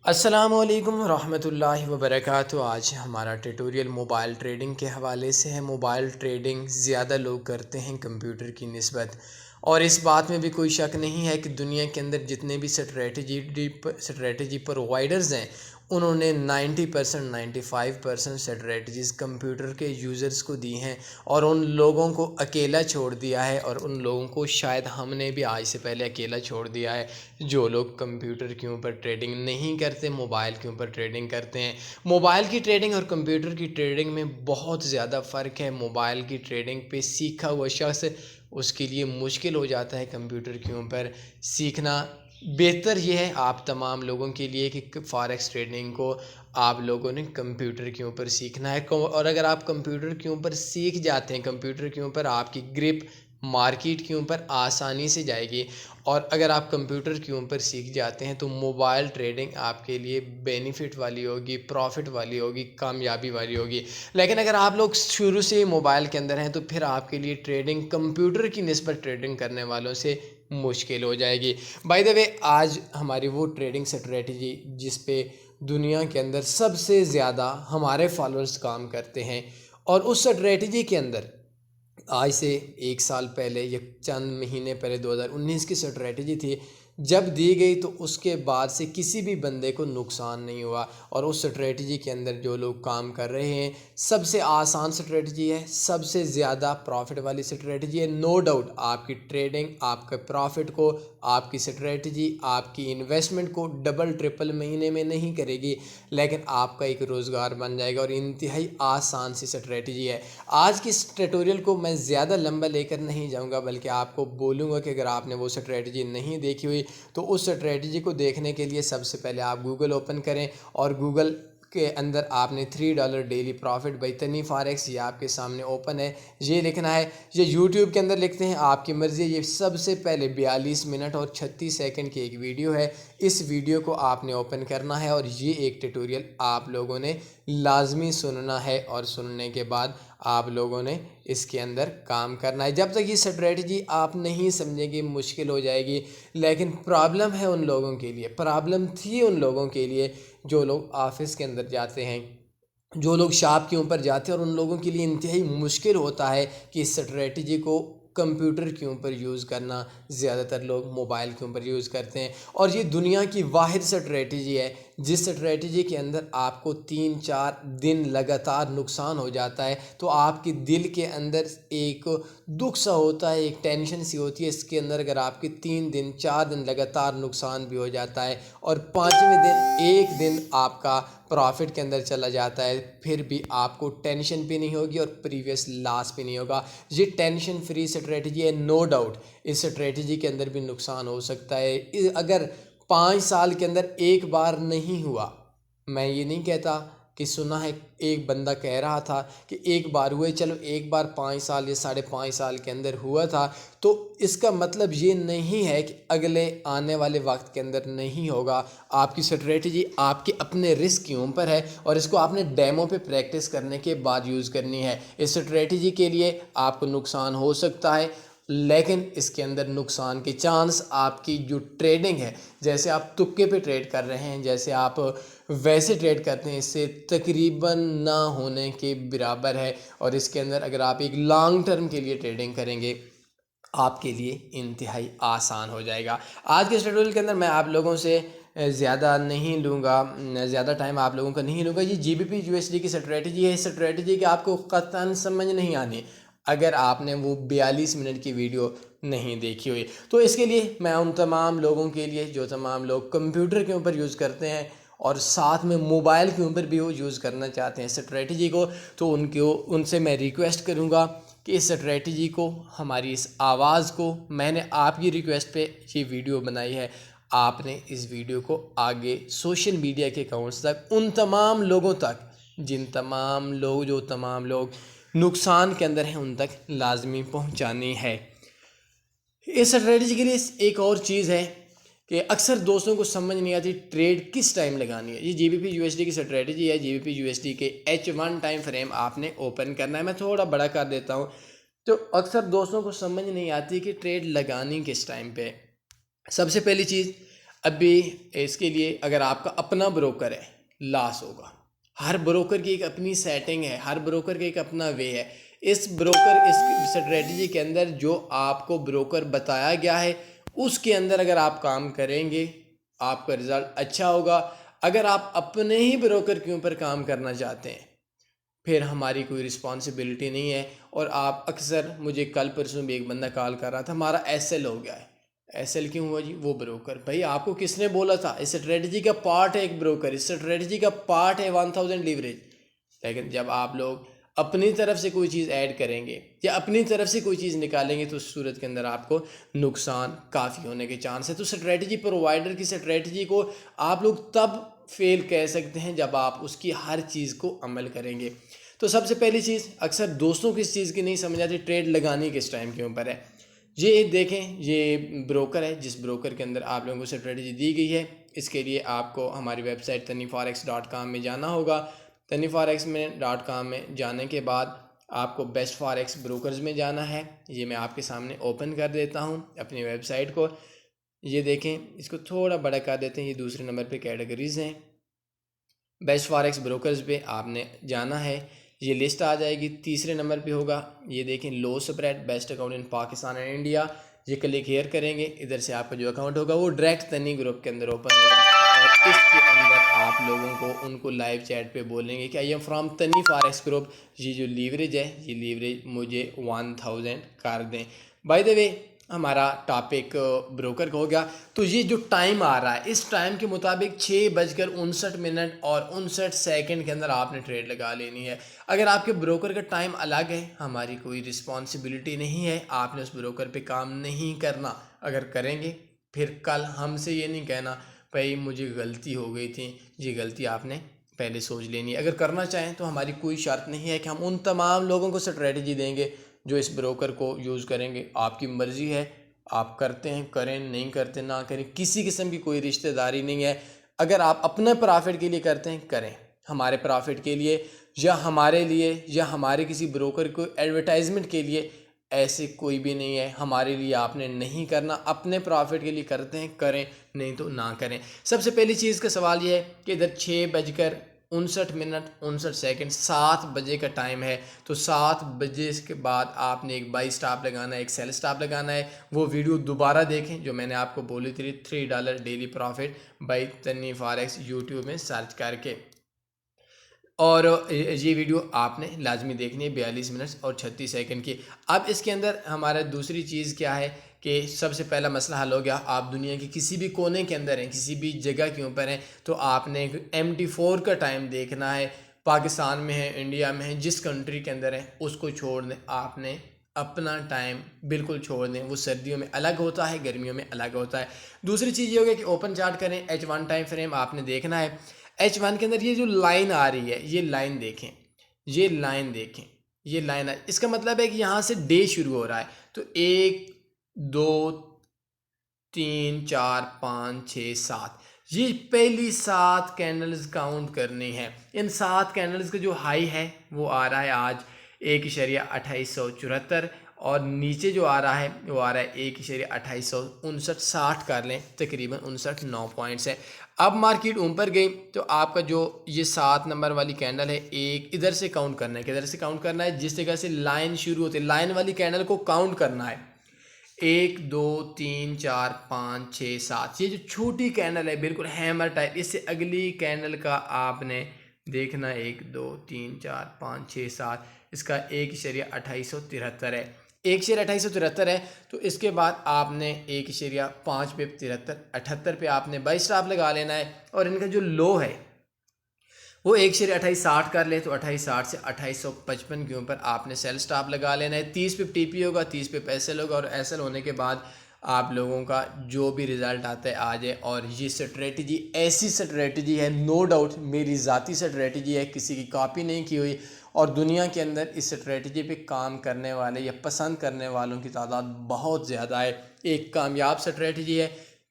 अस्सलामुअलैकुम रहमतुल्लाहि व बरकातुहू। आज हमारा ट्यूटोरियल मोबाइल ट्रेडिंग के हवाले से है। मोबाइल ट्रेडिंग ज़्यादा लोग करते हैं कंप्यूटर की निस्बत, और इस बात में भी कोई शक नहीं है कि दुनिया के अंदर जितने भी स्ट्रेटजी प्रोवाइडर्स हैं, उन्होंने 90% 95% स्ट्रेटजीज़ कंप्यूटर के यूज़र्स को दी हैं और उन लोगों को अकेला छोड़ दिया है, और उन लोगों को शायद हमने भी आज से पहले अकेला छोड़ दिया है जो लोग कंप्यूटर के ऊपर ट्रेडिंग नहीं करते, मोबाइल के ऊपर ट्रेडिंग करते हैं। मोबाइल की ट्रेडिंग और कंप्यूटर की ट्रेडिंग में बहुत ज़्यादा फ़र्क है। मोबाइल की ट्रेडिंग पे सीखा हुआ शख्स, उसके लिए मुश्किल हो जाता है कंप्यूटर के ऊपर सीखना। बेहतर ये है आप तमाम लोगों के लिए कि फॉरेक्स ट्रेडिंग को आप लोगों ने कंप्यूटर के ऊपर सीखना है। और अगर आप कंप्यूटर के ऊपर सीख जाते हैं, कंप्यूटर के ऊपर आपकी ग्रिप मार्केट के ऊपर आसानी से जाएगी, और अगर आप कंप्यूटर के ऊपर सीख जाते हैं तो मोबाइल ट्रेडिंग आपके लिए बेनिफिट वाली होगी, प्रॉफिट वाली होगी, कामयाबी वाली होगी। लेकिन अगर आप लोग शुरू से ही मोबाइल के अंदर हैं तो फिर आपके लिए ट्रेडिंग कंप्यूटर की निस्बत ट्रेडिंग करने वालों से मुश्किल हो जाएगी। बाय द वे, आज हमारी वो ट्रेडिंग स्ट्रेटजी जिस पे दुनिया के अंदर सबसे ज़्यादा हमारे फॉलोअर्स काम करते हैं, और उस स्ट्रेटजी के अंदर आज से 1 साल पहले या चंद महीने पहले 2019 की स्ट्रेटजी थी, जब दी गई तो उसके बाद से किसी भी बंदे को नुकसान नहीं हुआ। और उस स्ट्रेटजी के अंदर जो लोग काम कर रहे हैं, सबसे आसान स्ट्रेटजी है, सबसे ज़्यादा प्रॉफिट वाली स्ट्रेटजी है। नो डाउट आपकी ट्रेडिंग, आपके प्रॉफिट को, आपकी स्ट्रेटजी, आपकी इन्वेस्टमेंट को डबल ट्रिपल महीने में नहीं करेगी, लेकिन आपका एक रोज़गार बन जाएगा, और इंतहाई आसान सी स्ट्रेटजी है। आज की इस ट्यूटोरियल को मैं ज़्यादा लंबा लेकर नहीं जाऊंगा, बल्कि आपको बोलूँगा कि अगर आपने वो स्ट्रेटजी नहीं देखी हुई तो उस स्ट्रेटजी को देखने के लिए सबसे पहले आप गूगल ओपन करें, और गूगल के अंदर आपने $3 डेली प्रॉफिट बाई तनी फॉरेक्स, ये आपके सामने ओपन है, ये लिखना है। ये यूट्यूब के अंदर लिखते हैं, आपकी मर्ज़ी है। ये सबसे पहले 42 मिनट और 36 सेकंड की एक वीडियो है। इस वीडियो को आपने ओपन करना है, और ये एक ट्यूटोरियल आप लोगों ने लाजमी सुनना है, और सुनने के बाद आप लोगों ने इसके अंदर काम करना है। जब तक ये स्ट्रेटजी आप नहीं समझेंगे मुश्किल हो जाएगी। लेकिन प्रॉब्लम है उन लोगों के लिए, प्रॉब्लम थी उन लोगों के लिए जो लोग ऑफिस के अंदर जाते हैं, जो लोग शॉप के ऊपर जाते हैं, और उन लोगों के लिए इंतहाई मुश्किल होता है कि इस स्ट्रेटजी को कंप्यूटर के ऊपर यूज़ करना। ज़्यादातर लोग मोबाइल के ऊपर यूज़ करते हैं, और ये दुनिया की वाहिद स्ट्रेटजी है जिस स्ट्रेटजी के अंदर आपको 3-4 दिन लगातार नुकसान हो जाता है तो आपके दिल के अंदर एक दुख सा होता है, एक टेंशन सी होती है। इसके अंदर अगर आपके 3 दिन 4 दिन लगातार नुकसान भी हो जाता है, और 5वें दिन एक दिन आपका प्रॉफिट के अंदर चला जाता है, फिर भी आपको टेंशन भी नहीं होगी और प्रीवियस लॉस भी नहीं होगा। ये टेंशन फ्री स्ट्रेटजी है। नो डाउट इस स्ट्रेटजी के अंदर भी नुकसान हो सकता है। अगर 5 साल के अंदर एक बार नहीं हुआ, मैं ये नहीं कहता कि सुना है, एक बंदा कह रहा था कि एक बार हुए, चलो एक बार 5 साल या 5.5 साल के अंदर हुआ था, तो इसका मतलब ये नहीं है कि अगले आने वाले वक्त के अंदर नहीं होगा। आपकी स्ट्रेटजी आपके अपने रिस्क के ऊपर है, और इसको आपने डेमो पे प्रैक्टिस करने के बाद यूज़ करनी है। इस स्ट्रेटजी के लिए आपको नुकसान हो सकता है, लेकिन इसके अंदर नुकसान के चांस, आपकी जो ट्रेडिंग है, जैसे आप तुक्के पे ट्रेड कर रहे हैं, जैसे आप वैसे ट्रेड करते हैं, इससे तकरीबन ना होने के बराबर है। और इसके अंदर अगर आप एक लॉन्ग टर्म के लिए ट्रेडिंग करेंगे, आपके लिए इंतहाई आसान हो जाएगा। आज के ट्यूटोरियल के अंदर मैं आप लोगों से ज़्यादा नहीं लूँगा, ज़्यादा टाइम आप लोगों का नहीं लूँगा। ये GBP USD की स्ट्रेटजी है। इस स्ट्रेटजी की आपको कतई समझ नहीं आनी अगर आपने वो 42 मिनट की वीडियो नहीं देखी हुई। तो इसके लिए मैं उन तमाम लोगों के लिए जो तमाम लोग कंप्यूटर के ऊपर यूज़ करते हैं और साथ में मोबाइल के ऊपर भी वो यूज़ करना चाहते हैं स्ट्रेटजी को, तो उनसे मैं रिक्वेस्ट करूँगा कि इस स्ट्रेटजी को, हमारी इस आवाज़ को, मैंने आपकी रिक्वेस्ट पे ये वीडियो बनाई है, आपने इस वीडियो को आगे सोशल मीडिया के अकाउंट्स तक, उन तमाम लोगों तक जो तमाम लोग नुकसान के अंदर हैं, उन तक लाजमी पहुंचानी है। इस स्ट्रेटजी के लिए एक और चीज़ है कि अक्सर दोस्तों को समझ नहीं आती ट्रेड किस टाइम लगानी है। ये GBP USD की स्ट्रेटजी है। GBP USD के H1 टाइम फ्रेम आपने ओपन करना है। मैं थोड़ा बड़ा कर देता हूँ। तो अक्सर दोस्तों को समझ नहीं आती कि ट्रेड लगानी किस टाइम पे। सबसे पहली चीज़, अभी इसके लिए अगर आपका अपना ब्रोकर है, लॉस होगा। हर ब्रोकर की एक अपनी सेटिंग है, हर ब्रोकर का एक अपना वे है। इस स्ट्रेटजी के अंदर जो आपको ब्रोकर बताया गया है उसके अंदर अगर आप काम करेंगे आपका रिज़ल्ट अच्छा होगा। अगर आप अपने ही ब्रोकर के ऊपर काम करना चाहते हैं फिर हमारी कोई रिस्पॉन्सिबिलिटी नहीं है। और आप अक्सर, मुझे कल परसों भी एक बंदा कॉल कर रहा था, हमारा एसएल हो गया है। एसएल क्यों हुआ जी? वो ब्रोकर, भाई आपको किसने बोला था? इस स्ट्रेटजी का पार्ट है एक ब्रोकर, इस स्ट्रेटजी का पार्ट है 1000 लीवरेज। लेकिन जब आप लोग अपनी तरफ से कोई चीज़ ऐड करेंगे या अपनी तरफ से कोई चीज़ निकालेंगे तो उस सूरत के अंदर आपको नुकसान काफ़ी होने के चांस है। तो स्ट्रेटजी प्रोवाइडर की स्ट्रेटजी को आप लोग तब फेल कह सकते हैं जब आप उसकी हर चीज़ को अमल करेंगे। तो सबसे पहली चीज़, अक्सर दोस्तों की इस चीज़ की नहीं समझ आती, ट्रेड लगानी किस टाइम के ऊपर है। ये देखें, ये ब्रोकर है, जिस ब्रोकर के अंदर आप लोगों को स्ट्रेटजी दी गई है, इसके लिए आपको हमारी वेबसाइट taniforex.com में जाना होगा। taniforex.com में जाने के बाद आपको बेस्ट फॉरेक्स ब्रोकर्स में जाना है। ये मैं आपके सामने ओपन कर देता हूँ अपनी वेबसाइट को। ये देखें, इसको थोड़ा बड़ा कर देते हैं। ये दूसरे नंबर पे कैटेगरीज हैं। बेस्ट फॉरेक्स ब्रोकर्स पे आपने जाना है, ये लिस्ट आ जाएगी। तीसरे नंबर पे होगा, ये देखें, low spread best account in Pakistan and India. ये क्लिक हेयर करेंगे, इधर से आपका जो अकाउंट होगा वो डायरेक्ट तनी ग्रुप के अंदर ओपन होगा और इसके अंदर आप लोगों को उनको लाइव चैट पे बोलेंगे कि आई एम फ्रॉम तनी फॉरेक्स ग्रुप, ये जो लीवरेज है ये लीवरेज मुझे 1000 कर दें। बाय द वे हमारा टॉपिक ब्रोकर का हो गया। तो ये जो टाइम आ रहा है, इस टाइम के मुताबिक 6:59 और 59 सेकंड के अंदर आपने ट्रेड लगा लेनी है। अगर आपके ब्रोकर का टाइम अलग है, हमारी कोई रिस्पॉन्सिबिलिटी नहीं है, आपने उस ब्रोकर पे काम नहीं करना। अगर करेंगे फिर कल हमसे ये नहीं कहना भाई मुझे गलती हो गई थी। ये गलती आपने पहले सोच लेनी है। अगर करना चाहें तो हमारी कोई शर्त नहीं है कि हम उन तमाम लोगों को स्ट्रेटजी देंगे जो इस ब्रोकर को यूज़ करेंगे। आपकी मर्ज़ी है, आप करते हैं करें, नहीं करते ना करें, किसी किस्म की कोई रिश्तेदारी नहीं है। अगर आप अपने प्रॉफिट के लिए करते हैं करें, हमारे प्रॉफिट के लिए या हमारे लिए या हमारे किसी ब्रोकर को एडवर्टाइजमेंट के लिए ऐसे कोई भी नहीं है। हमारे लिए आपने नहीं करना, अपने प्रॉफिट के लिए करते हैं करें, नहीं तो ना करें। सबसे पहली चीज़ का सवाल यह है कि इधर 6:59 7 बजे का टाइम है। तो 7 बजे के बाद आपने एक बाई स्टॉप लगाना है, एक सेल स्टॉप लगाना है। वो वीडियो दोबारा देखें जो मैंने आपको बोली थी, $3 डेली प्रॉफिट बाई तनी फॉरेक्स, यूट्यूब में सर्च करके। और ये वीडियो आपने लाजमी देखनी है, 42 मिनट और 36 सेकंड की। अब इसके अंदर हमारा दूसरी चीज़ क्या है कि सबसे पहला मसला हल हो गया। आप दुनिया के किसी भी कोने के अंदर हैं, किसी भी जगह के ऊपर हैं, तो आपने MT4 का टाइम देखना है। पाकिस्तान में है, इंडिया में है, जिस कंट्री के अंदर है उसको छोड़ दें। आपने अपना टाइम बिल्कुल छोड़ दें। वो सर्दियों में अलग होता है, गर्मियों में अलग होता है। दूसरी चीज़ ये हो गया कि ओपन चार्ट करें, H1 टाइम फ्रेम आपने देखना है। H1 के अंदर ये जो लाइन आ रही है, ये लाइन देखें, ये लाइन देखें, ये लाइन है। इसका मतलब है कि यहाँ से डे शुरू हो रहा है। तो 1 2 3 4 5 6 7, ये पहली 7 कैंडल्स काउंट करनी है। इन 7 कैंडल्स का जो हाई है वो आ रहा है आज 1.2874 और नीचे जो आ रहा है वो आ रहा है 1.2859, 60 कर लें, तकरीबन 59 पॉइंट्स है। अब मार्केट ऊपर गई तो आपका जो ये 7 नंबर वाली कैंडल है, एक इधर से काउंट करना है। किधर से काउंट करना है? जिस जगह से लाइन शुरू होती है, लाइन वाली कैंडल को काउंट करना है। 1 2 3 4 5 6 7, ये जो छोटी कैंडल है बिल्कुल हैमर टाइप, इससे अगली कैंडल का आपने देखना 1 2 3 4 5 6 7, इसका 1.2873 है। 1.2873 है। तो इसके बाद आपने 1.5 पे 78 पे आपने बाई स्टॉप लगा लेना है। और इनका जो लो है वो 1.2860 कर ले, तो 2860 से 2855 के ऊपर आपने सेल स्टॉप लगा लेना है। 30 पे टीपी होगा, 30 पे पैसे होगा और एसएल होने के बाद आप लोगों का जो भी रिज़ल्ट आता है आ जाए। और ये स्ट्रेटजी ऐसी स्ट्रेटजी है, नो डाउट मेरी ज़ाती स्ट्रेटजी है, किसी की कॉपी नहीं की हुई। और दुनिया के अंदर इस स्ट्रेटजी पे काम करने वाले या पसंद करने वालों की तादाद बहुत ज़्यादा है। एक कामयाब स्ट्रेटजी है।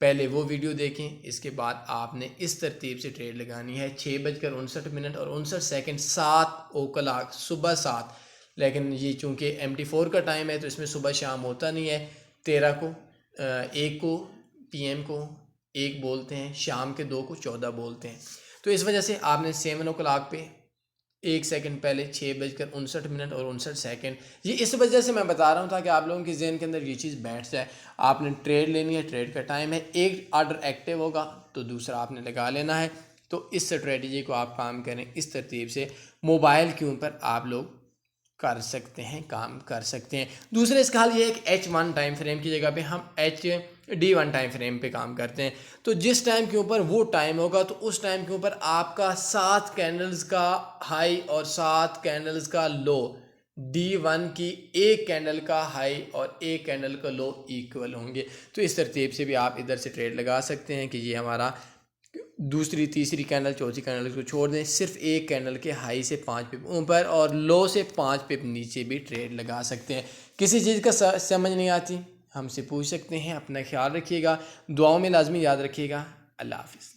पहले वो वीडियो देखें, इसके बाद आपने इस तरतीब से ट्रेड लगानी है। 6:59 और 59 7 ओ क्लाक, सुबह 7। लेकिन ये चूँकि MT4 का टाइम है तो इसमें सुबह शाम होता नहीं है। 13 को 1 को PM को 1 बोलते हैं, शाम के 2 को 14 बोलते हैं। तो इस वजह से आपने 7 o'clock पे 1 सेकंड पहले 6:59 और 59 सेकंड, ये इस वजह से मैं बता रहा हूँ ताकि आप लोगों के जहन के अंदर ये चीज़ बैठ जाए। आपने ट्रेड लेनी है, ट्रेड का टाइम है, एक ऑर्डर एक्टिव होगा तो दूसरा आपने लगा लेना है। तो इस स्ट्रेटजी को आप काम करें, इस तरतीब से मोबाइल के ऊपर आप लोग कर सकते हैं, काम कर सकते हैं। दूसरा इसका हल ये है कि H1 टाइम फ्रेम की जगह पे हम HD1 टाइम फ्रेम पे काम करते हैं। तो जिस टाइम के ऊपर वो टाइम होगा तो उस टाइम के ऊपर आपका 7 कैंडल्स का हाई और 7 कैंडल्स का लो, D1 की एक कैंडल का हाई और एक कैंडल का लो इक्वल होंगे। तो इस तरतीब से भी आप इधर से ट्रेड लगा सकते हैं कि ये हमारा दूसरी तीसरी कैंडल चौथी कैंडल को छोड़ दें, सिर्फ एक कैंडल के हाई से 5 पिप ऊपर और लो से 5 पिप नीचे भी ट्रेड लगा सकते हैं। किसी चीज़ का समझ नहीं आती हमसे पूछ सकते हैं। अपना ख्याल रखिएगा, दुआओं में लाजमी याद रखिएगा। अल्लाह हाफिज़।